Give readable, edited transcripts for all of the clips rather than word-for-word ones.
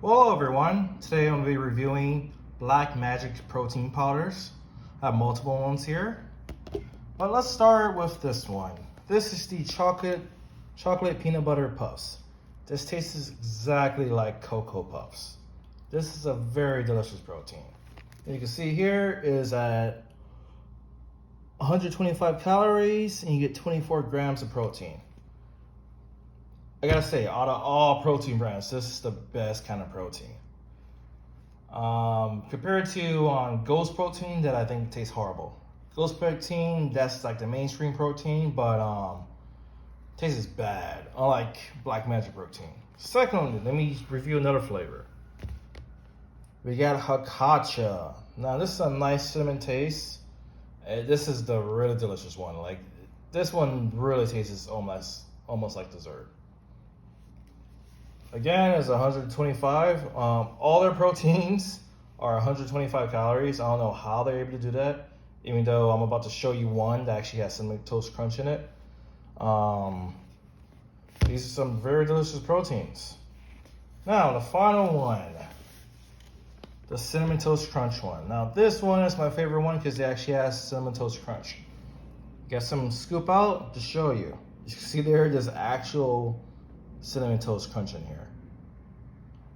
Well, hello everyone. Today I'm going to be reviewing Black Magic protein powders. I have multiple ones here. But let's start with this one. This is the chocolate peanut butter puffs. This tastes exactly like Cocoa Puffs. This is a very delicious protein. And you can see here is at 125 calories and you get 24 grams of protein. I gotta say, out of all protein brands, this is the best kind of protein. Compared to Ghost Protein, that I think tastes horrible. Ghost Protein, that's like the mainstream protein, but tastes bad, unlike Black Magic Protein. Secondly, let me review another flavor. We got Hakkacha. Now this is a nice cinnamon taste. This is the really delicious one. Like this one really tastes almost like dessert. Again, it's 125. All their proteins are 125 calories. I don't know how they're able to do that, even though I'm about to show you one that actually has Cinnamon Toast Crunch in it. These are some very delicious proteins. Now, the final one, the Cinnamon Toast Crunch one. Now, this one is my favorite one because it actually has Cinnamon Toast Crunch. Got some scoop out to show you. You can see there's actual Cinnamon Toast Crunch in here.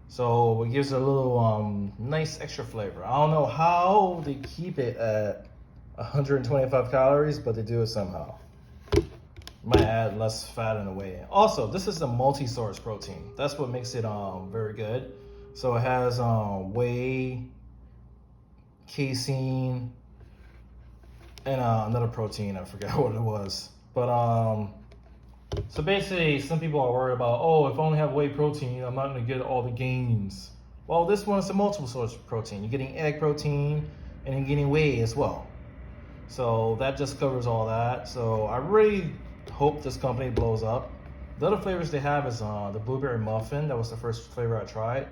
So it gives it a little nice extra flavor. I don't know how they keep it at 125 calories, but they do it somehow. Might add less fat in a way. Also, this is a multi-source protein. That's what makes it very good. So it has whey, casein, and another protein. I forgot what it was. But so basically, some people are worried about, oh, if I only have whey protein, I'm not going to get all the gains. Well, this one is a multiple source of protein. You're getting egg protein and you're getting whey as well. So that just covers all that. So I really hope this company blows up. The other flavors they have is the blueberry muffin. That was the first flavor I tried.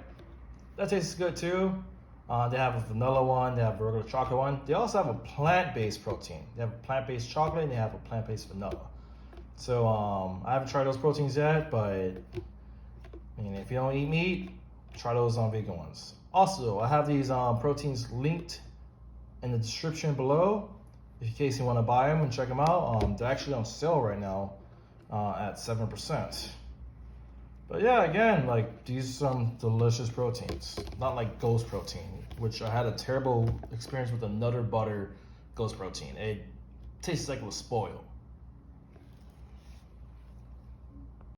That tastes good too. They have a vanilla one, they have a regular chocolate one. They also have a plant-based protein. They have a plant-based chocolate and they have a plant-based vanilla. So I haven't tried those proteins yet, but I mean, if you don't eat meat, try those vegan ones. Also, I have these proteins linked in the description below in case you want to buy them and check them out. They're actually on sale right now at 7%. But yeah, again, like these are some delicious proteins. Not like Ghost Protein, which I had a terrible experience with another butter Ghost Protein. It tastes like it was spoiled.